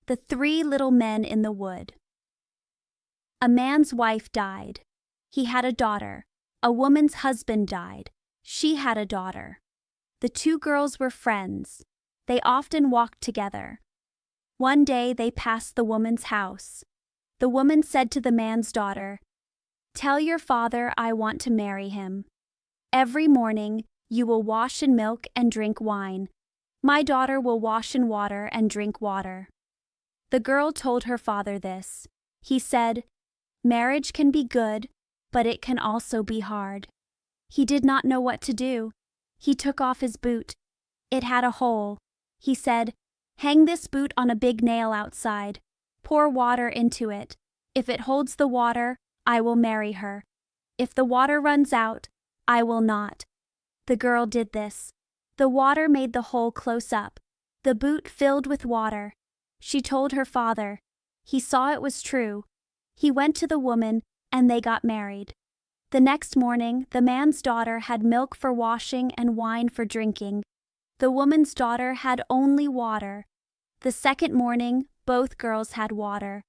The Three Little Men in the Wood. A man's wife died. He had a daughter. A woman's husband died. She had a daughter. The two girls were friends. They often walked together. One day they passed the woman's house. The woman said to the man's daughter, "Tell your father I want to marry him. Every morning you will wash in milk and drink wine. My daughter will wash in water and drink water." The girl told her father this. He said, "Marriage can be good, but it can also be hard." He did not know what to do. He took off his boot. It had a hole. He said, "Hang this boot on a big nail outside. Pour water into it. If it holds the water, I will marry her. If the water runs out, I will not." The girl did this. The water made the hole close up. The boot filled with water. She told her father. He saw it was true. He went to the woman, and they got married. The next morning, the man's daughter had milk for washing and wine for drinking. The woman's daughter had only water. The second morning, both girls had water.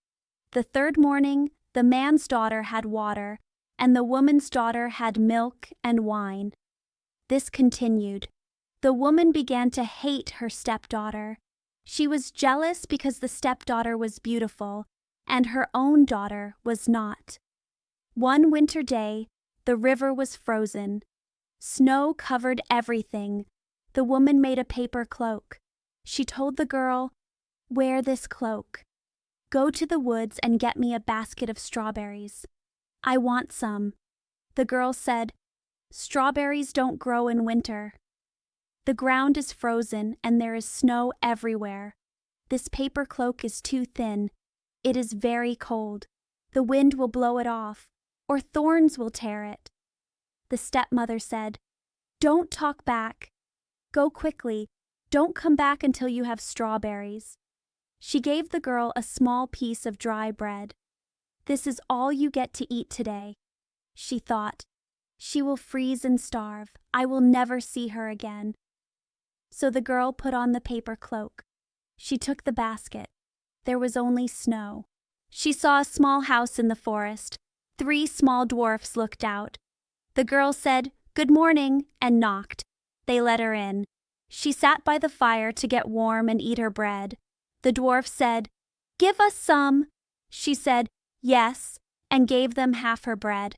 The third morning, the man's daughter had water, and the woman's daughter had milk and wine. This continued. The woman began to hate her stepdaughter. She was jealous because the stepdaughter was beautiful, and her own daughter was not. One winter day, the river was frozen. Snow covered everything. The woman made a paper cloak. She told the girl, "Wear this cloak. Go to the woods and get me a basket of strawberries. I want some." The girl said, "Strawberries don't grow in winter. The ground is frozen and there is snow everywhere. This paper cloak is too thin. It is very cold. The wind will blow it off, or thorns will tear it." The stepmother said, "Don't talk back. Go quickly. Don't come back until you have strawberries." She gave the girl a small piece of dry bread. "This is all you get to eat today." She thought, "She will freeze and starve. I will never see her again." So the girl put on the paper cloak. She took the basket. There was only snow. She saw a small house in the forest. 3 small dwarfs looked out. The girl said, "Good morning," and knocked. They let her in. She sat by the fire to get warm and eat her bread. The dwarf said, "Give us some." She said, "Yes," and gave them half her bread.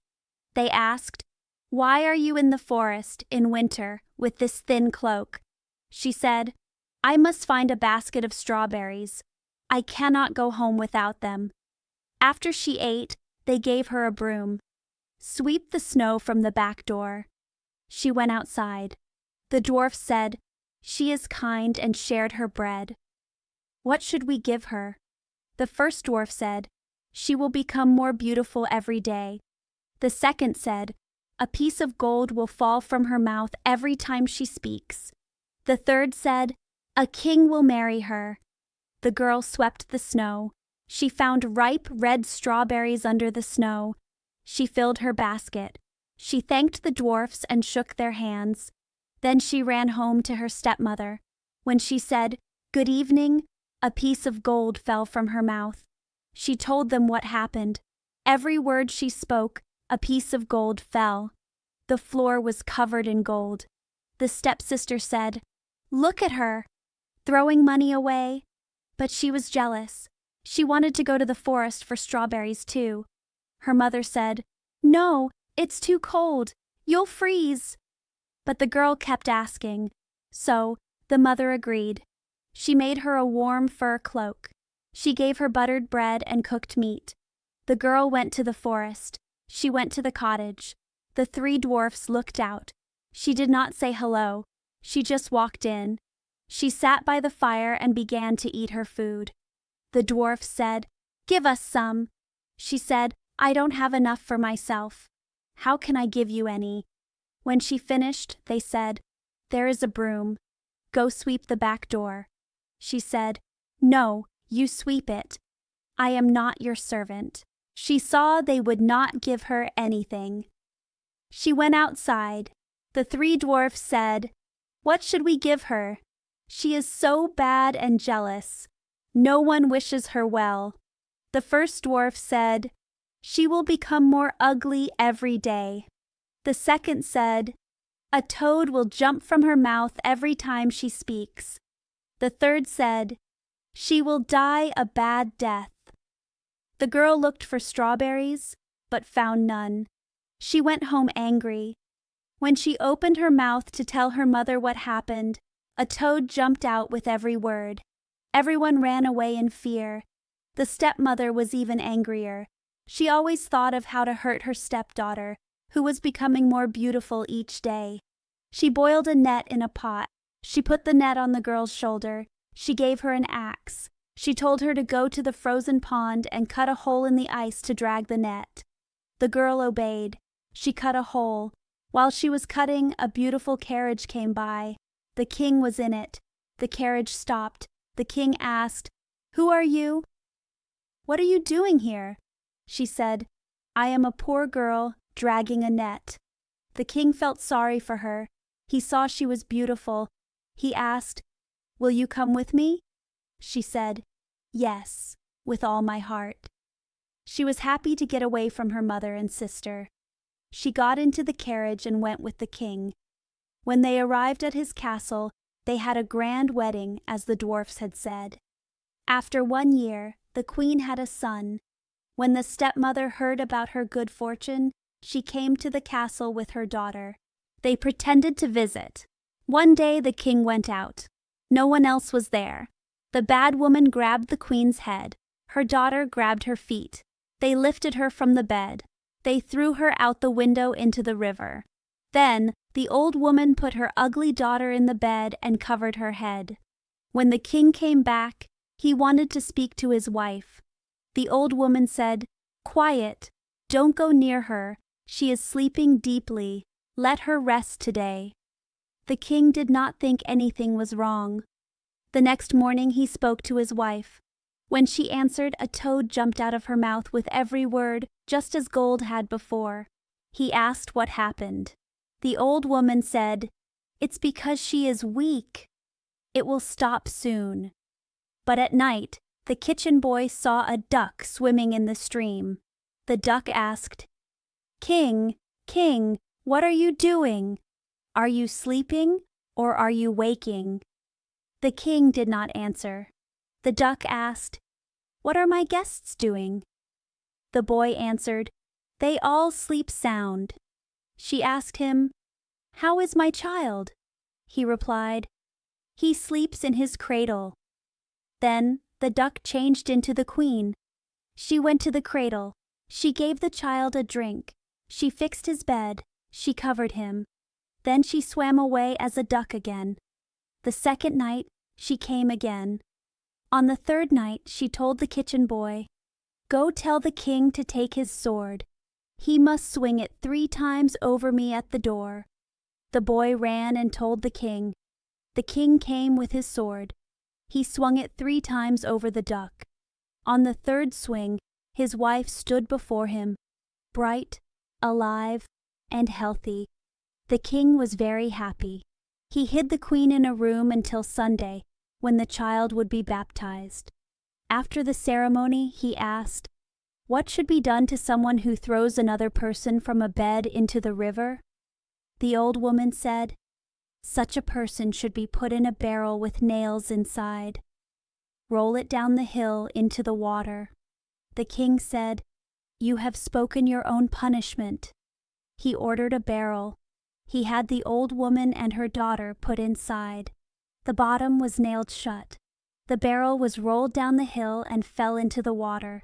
They asked, "Why are you in the forest in winter with this thin cloak?" She said, "I must find a basket of strawberries. I cannot go home without them." After she ate, they gave her a broom. "Sweep the snow from the back door." She went outside. The dwarf said, "She is kind and shared her bread. What should we give her?" The first dwarf said, "She will become more beautiful every day." The second said, "A piece of gold will fall from her mouth every time she speaks." The third said, "A king will marry her." The girl swept the snow. She found ripe red strawberries under the snow. She filled her basket. She thanked the dwarfs and shook their hands. Then she ran home to her stepmother. When she said, "Good evening," a piece of gold fell from her mouth. She told them what happened. Every word she spoke, a piece of gold fell. The floor was covered in gold. The stepsister said, "Look at her, throwing money away." But she was jealous. She wanted to go to the forest for strawberries too. Her mother said, "No, it's too cold. You'll freeze." But the girl kept asking. So the mother agreed. She made her a warm fur cloak. She gave her buttered bread and cooked meat. The girl went to the forest. She went to the cottage. The 3 dwarfs looked out. She did not say hello. She just walked in. She sat by the fire and began to eat her food. The dwarf said, "Give us some." She said, "I don't have enough for myself. How can I give you any?" When she finished, they said, "There is a broom. Go sweep the back door." She said, "No, you sweep it. I am not your servant." She saw they would not give her anything. She went outside. The 3 dwarfs said, "What should we give her? She is so bad and jealous." No one wishes her well. The first dwarf said, "She will become more ugly every day." The second said, "A toad will jump from her mouth every time she speaks." The third said, "She will die a bad death." The girl looked for strawberries, but found none. She went home angry. When she opened her mouth to tell her mother what happened, a toad jumped out with every word. Everyone ran away in fear. The stepmother was even angrier. She always thought of how to hurt her stepdaughter, who was becoming more beautiful each day. She boiled a net in a pot. She put the net on the girl's shoulder. She gave her an axe. She told her to go to the frozen pond and cut a hole in the ice to drag the net. The girl obeyed. She cut a hole. While she was cutting, a beautiful carriage came by. The king was in it. The carriage stopped. The king asked, "Who are you?" "What are you doing here?" She said, "I am a poor girl dragging a net." The king felt sorry for her. He saw she was beautiful. He asked, "Will you come with me?" She said, "Yes, with all my heart." She was happy to get away from her mother and sister. She got into the carriage and went with the king. When they arrived at his castle, they had a grand wedding, as the dwarfs had said. After 1 year, the queen had a son. When the stepmother heard about her good fortune, she came to the castle with her daughter. They pretended to visit. One day the king went out. No one else was there. The bad woman grabbed the queen's head. Her daughter grabbed her feet. They lifted her from the bed. They threw her out the window into the river. Then the old woman put her ugly daughter in the bed and covered her head. When the king came back, he wanted to speak to his wife. The old woman said, "Quiet, don't go near her. She is sleeping deeply. Let her rest today." The king did not think anything was wrong. The next morning he spoke to his wife. When she answered, a toad jumped out of her mouth with every word, just as Gold had before. He asked what happened. The old woman said, "It's because she is weak. It will stop soon." But at night, the kitchen boy saw a duck swimming in the stream. The duck asked, "King, King, what are you doing? Are you sleeping or are you waking?" The king did not answer. The duck asked, "What are my guests doing?" The boy answered, "They all sleep sound." She asked him, "How is my child?" He replied, "He sleeps in his cradle." Then the duck changed into the queen. She went to the cradle. She gave the child a drink. She fixed his bed. She covered him. Then she swam away as a duck again. The second night, she came again. On the third night, she told the kitchen boy, "Go tell the king to take his sword. He must swing it 3 times over me at the door." The boy ran and told the king. The king came with his sword. He swung it 3 times over the duck. On the third swing, his wife stood before him, bright, alive, and healthy. The king was very happy. He hid the queen in a room until Sunday, when the child would be baptized. After the ceremony, he asked, "What should be done to someone who throws another person from a bed into the river?" The old woman said, "Such a person should be put in a barrel with nails inside. Roll it down the hill into the water." The king said, "You have spoken your own punishment." He ordered a barrel. He had the old woman and her daughter put inside. The bottom was nailed shut. The barrel was rolled down the hill and fell into the water.